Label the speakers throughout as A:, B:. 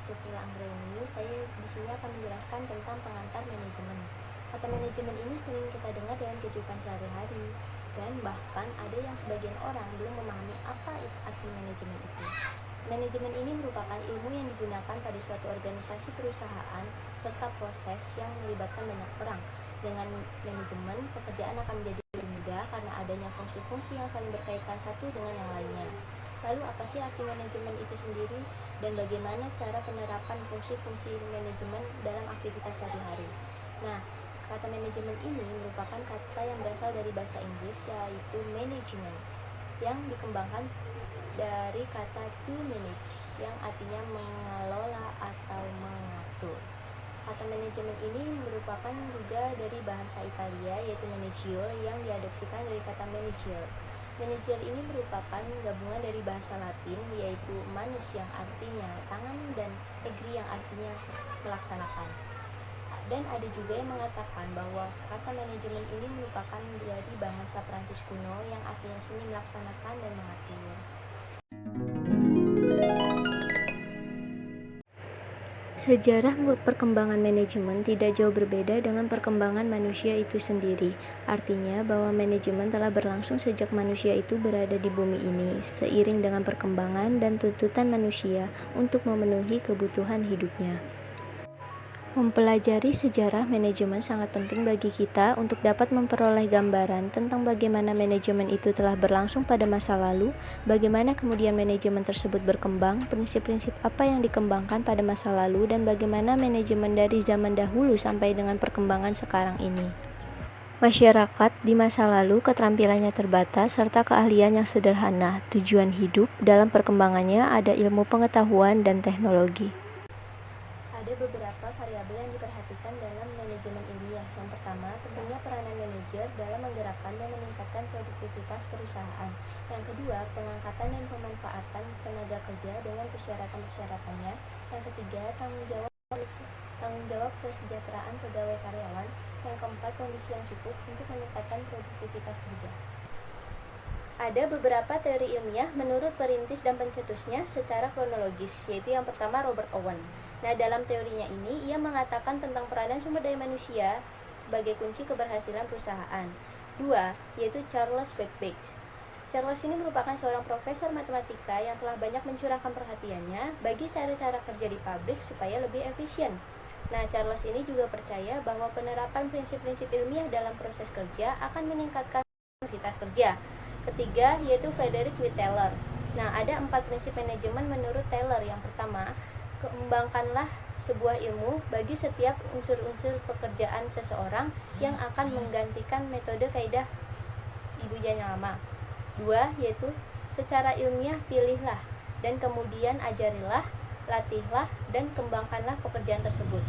A: Devila Anggraini. Saya di sini akan menjelaskan tentang pengantar manajemen. Kata manajemen ini sering kita dengar dalam kehidupan sehari-hari, dan bahkan ada yang sebagian orang belum memahami apa arti manajemen itu. Manajemen ini merupakan ilmu yang digunakan pada suatu organisasi perusahaan serta proses yang melibatkan banyak orang. Dengan manajemen, pekerjaan akan menjadi lebih mudah karena adanya fungsi-fungsi yang saling berkaitan satu dengan yang lainnya. Lalu apa sih arti manajemen itu sendiri, dan bagaimana cara penerapan fungsi-fungsi manajemen dalam aktivitas sehari-hari? Nah, kata manajemen ini merupakan kata yang berasal dari bahasa Inggris, yaitu management, yang dikembangkan dari kata to manage, yang artinya mengelola atau mengatur. Kata manajemen ini merupakan juga dari bahasa Italia, yaitu managio, yang diadopsikan dari kata manager. Manager ini merupakan gabungan dari bahasa Latin, yaitu manus yang artinya tangan dan egri yang artinya melaksanakan. Dan ada juga yang mengatakan bahwa kata manajemen ini merupakan dari bahasa Prancis kuno yang artinya seni melaksanakan dan mengatur.
B: Sejarah perkembangan manajemen tidak jauh berbeda dengan perkembangan manusia itu sendiri. Artinya bahwa manajemen telah berlangsung sejak manusia itu berada di bumi ini, seiring dengan perkembangan dan tuntutan manusia untuk memenuhi kebutuhan hidupnya. Mempelajari sejarah manajemen sangat penting bagi kita untuk dapat memperoleh gambaran tentang bagaimana manajemen itu telah berlangsung pada masa lalu, bagaimana kemudian manajemen tersebut berkembang, prinsip-prinsip apa yang dikembangkan pada masa lalu, dan bagaimana manajemen dari zaman dahulu sampai dengan perkembangan sekarang ini. Masyarakat di masa lalu keterampilannya terbatas serta keahlian yang sederhana. Tujuan hidup dalam perkembangannya ada ilmu pengetahuan dan teknologi.
A: Ada beberapa variabel yang diperhatikan dalam manajemen ilmiah. Yang pertama, pentingnya peranan manajer dalam menggerakkan dan meningkatkan produktivitas perusahaan. Yang kedua, pengangkatan dan pemanfaatan tenaga kerja dengan persyaratan-persyaratannya. Yang ketiga, tanggung jawab kesejahteraan pegawai karyawan. Yang keempat, kondisi yang cukup untuk meningkatkan produktivitas kerja. Ada beberapa teori ilmiah menurut perintis dan pencetusnya secara kronologis, yaitu yang pertama Robert Owen. Nah, dalam teorinya ini, ia mengatakan tentang peranan sumber daya manusia sebagai kunci keberhasilan perusahaan. Dua, yaitu Charles Babbage. Charles ini merupakan seorang profesor matematika yang telah banyak mencurahkan perhatiannya bagi cara-cara kerja di pabrik supaya lebih efisien. Nah, Charles ini juga percaya bahwa penerapan prinsip-prinsip ilmiah dalam proses kerja akan meningkatkan kualitas kerja. Ketiga, yaitu Frederick W. Taylor. Nah, ada 4 prinsip manajemen menurut Taylor. Yang pertama, kembangkanlah sebuah ilmu bagi setiap unsur-unsur pekerjaan seseorang yang akan menggantikan metode kaidah ibu yang lama. 2, yaitu secara ilmiah pilihlah dan kemudian ajarilah, latihlah, dan kembangkanlah pekerjaan tersebut.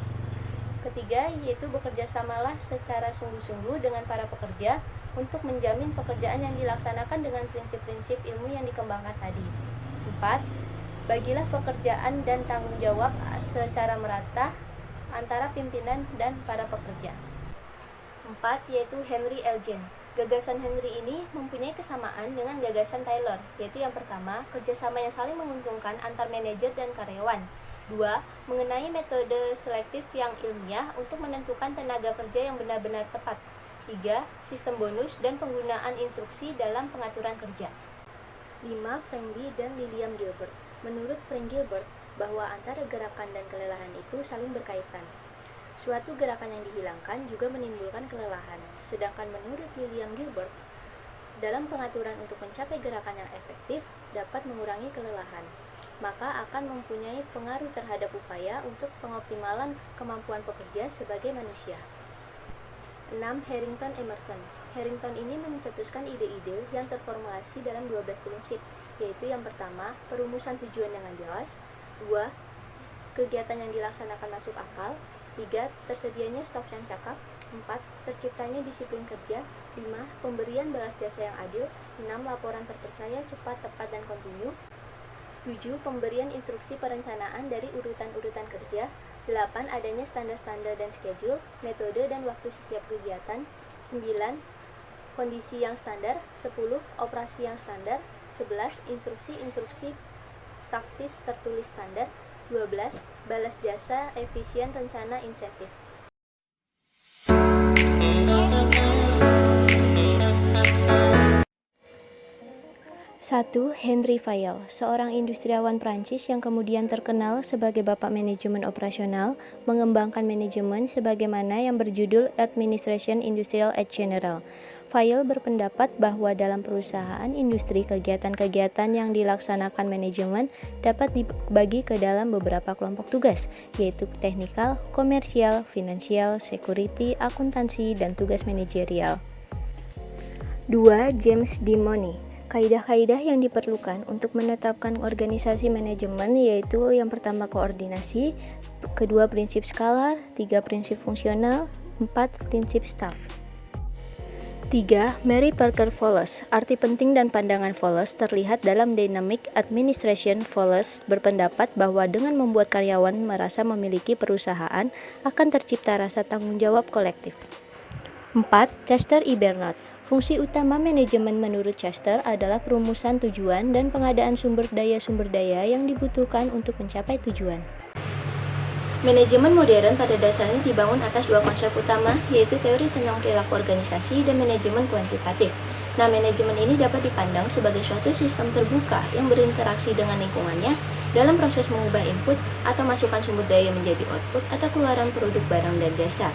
A: Ketiga, yaitu bekerjasamalah secara sungguh-sungguh dengan para pekerja untuk menjamin pekerjaan yang dilaksanakan dengan prinsip-prinsip ilmu yang dikembangkan tadi. 4, bagilah pekerjaan dan tanggung jawab secara merata antara pimpinan dan para pekerja. 4, yaitu Henry L. James. Gagasan Henry ini mempunyai kesamaan dengan gagasan Taylor, yaitu yang pertama, kerjasama yang saling menguntungkan antar manajer dan karyawan. 2, mengenai metode selektif yang ilmiah untuk menentukan tenaga kerja yang benar-benar tepat. 3, sistem bonus dan penggunaan instruksi dalam pengaturan kerja. 5, Frank Lee dan William Gilbert. Menurut Frank Gilbert, bahwa antara gerakan dan kelelahan itu saling berkaitan. Suatu gerakan yang dihilangkan juga menimbulkan kelelahan. Sedangkan menurut William Gilbert, dalam pengaturan untuk mencapai gerakan yang efektif dapat mengurangi kelelahan, maka akan mempunyai pengaruh terhadap upaya untuk pengoptimalan kemampuan pekerja sebagai manusia. 6. Harrington Emerson. Harrington ini mencetuskan ide-ide yang terformulasi dalam 12 prinsip, yaitu yang pertama, perumusan tujuan dengan jelas. 2, kegiatan yang dilaksanakan masuk akal. 3, tersedianya staf yang cakap. 4, terciptanya disiplin kerja. 5, pemberian balas jasa yang adil. 6, laporan terpercaya, cepat, tepat, dan kontinu. 7, pemberian instruksi perencanaan dari urutan-urutan kerja. 8, adanya standar-standar dan schedule, metode dan waktu setiap kegiatan. 9, kondisi yang standar. 10, operasi yang standar. 11, instruksi-instruksi praktis tertulis standar. 12. Balas jasa, efisien rencana insentif.
B: 1. Henry Fayol, seorang industriawan Prancis yang kemudian terkenal sebagai bapak manajemen operasional, mengembangkan manajemen sebagaimana yang berjudul Administration Industrielle et Générale. Fayol berpendapat bahwa dalam perusahaan industri kegiatan-kegiatan yang dilaksanakan manajemen dapat dibagi ke dalam beberapa kelompok tugas, yaitu teknikal, komersial, finansial, security, akuntansi, dan tugas manajerial. 2. James D. Money. Kaidah-kaidah yang diperlukan untuk menetapkan organisasi manajemen yaitu yang pertama koordinasi, kedua prinsip skalar, 3 prinsip fungsional, 4 prinsip staff. 3. Mary Parker Wallace. Arti penting dan pandangan Wallace terlihat dalam Dynamic Administration. Wallace berpendapat bahwa dengan membuat karyawan merasa memiliki perusahaan akan tercipta rasa tanggung jawab kolektif. 4. Chester E. Bernard. Fungsi utama manajemen menurut Chester adalah perumusan tujuan dan pengadaan sumber daya yang dibutuhkan untuk mencapai tujuan. Manajemen modern pada dasarnya dibangun atas dua konsep utama, yaitu teori tentang perilaku organisasi dan manajemen kuantitatif. Nah, manajemen ini dapat dipandang sebagai suatu sistem terbuka yang berinteraksi dengan lingkungannya dalam proses mengubah input atau masukan sumber daya menjadi output atau keluaran produk barang dan jasa.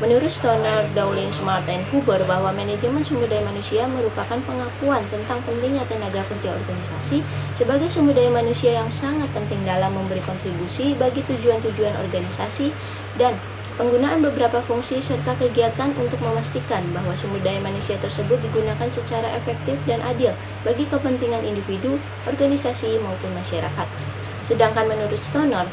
B: Menurut Stoner, Dowling, Smart, dan Huber bahwa manajemen sumber daya manusia merupakan pengakuan tentang pentingnya tenaga kerja organisasi sebagai sumber daya manusia yang sangat penting dalam memberi kontribusi bagi tujuan-tujuan organisasi dan penggunaan beberapa fungsi serta kegiatan untuk memastikan bahwa sumber daya manusia tersebut digunakan secara efektif dan adil bagi kepentingan individu, organisasi, maupun masyarakat. Sedangkan menurut Stoner,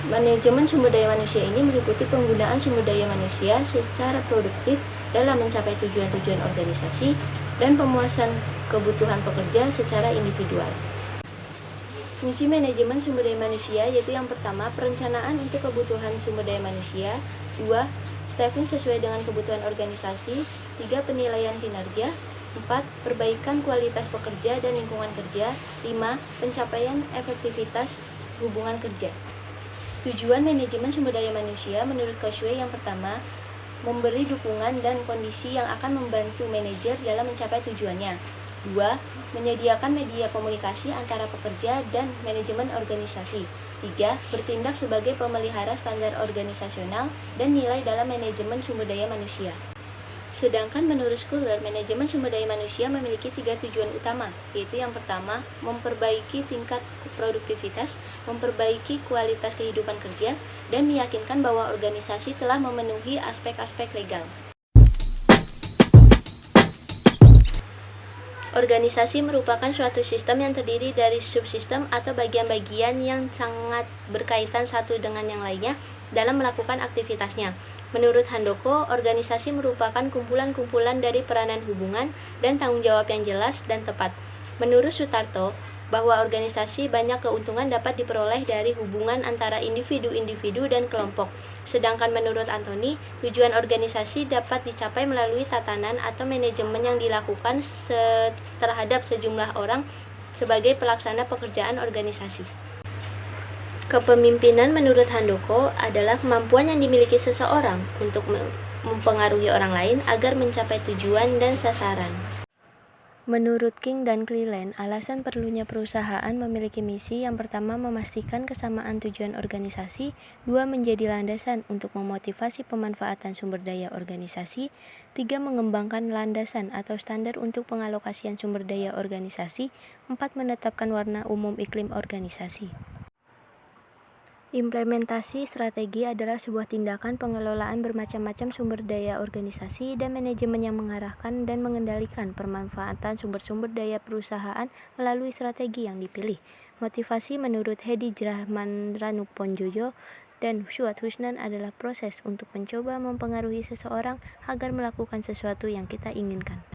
B: manajemen sumber daya manusia ini meliputi penggunaan sumber daya manusia secara produktif dalam mencapai tujuan-tujuan organisasi dan pemuasan kebutuhan pekerja secara individual. Fungsi manajemen sumber daya manusia yaitu yang pertama, perencanaan untuk kebutuhan sumber daya manusia, 2. Staffing sesuai dengan kebutuhan organisasi, 3. Penilaian kinerja, 4. Perbaikan kualitas pekerja dan lingkungan kerja, 5. Pencapaian efektivitas hubungan kerja. Tujuan manajemen sumber daya manusia menurut Koshwe yang pertama, memberi dukungan dan kondisi yang akan membantu manajer dalam mencapai tujuannya. 2. Menyediakan media komunikasi antara pekerja dan manajemen organisasi. 3. Bertindak sebagai pemelihara standar organisasional dan nilai dalam manajemen sumber daya manusia. Sedangkan menurut Schuller, manajemen sumber daya manusia memiliki 3 tujuan utama, yaitu yang pertama, memperbaiki tingkat produktivitas, memperbaiki kualitas kehidupan kerja, dan meyakinkan bahwa organisasi telah memenuhi aspek-aspek legal. Organisasi merupakan suatu sistem yang terdiri dari subsistem atau bagian-bagian yang sangat berkaitan satu dengan yang lainnya dalam melakukan aktivitasnya. Menurut Handoko, organisasi merupakan kumpulan-kumpulan dari peranan hubungan dan tanggung jawab yang jelas dan tepat. Menurut Sutarto, bahwa organisasi banyak keuntungan dapat diperoleh dari hubungan antara individu-individu dan kelompok. Sedangkan menurut Anthony, tujuan organisasi dapat dicapai melalui tatanan atau manajemen yang dilakukan terhadap sejumlah orang sebagai pelaksana pekerjaan organisasi. Kepemimpinan menurut Handoko adalah kemampuan yang dimiliki seseorang untuk mempengaruhi orang lain agar mencapai tujuan dan sasaran. Menurut King dan Cleland, alasan perlunya perusahaan memiliki misi yang pertama memastikan kesamaan tujuan organisasi, 2 menjadi landasan untuk memotivasi pemanfaatan sumber daya organisasi, 3 mengembangkan landasan atau standar untuk pengalokasian sumber daya organisasi, 4 menetapkan warna umum iklim organisasi. Implementasi strategi adalah sebuah tindakan pengelolaan bermacam-macam sumber daya organisasi dan manajemen yang mengarahkan dan mengendalikan pemanfaatan sumber-sumber daya perusahaan melalui strategi yang dipilih. Motivasi menurut Hedi Rahman Ranuponjojo dan Suat Husnan adalah proses untuk mencoba mempengaruhi seseorang agar melakukan sesuatu yang kita inginkan.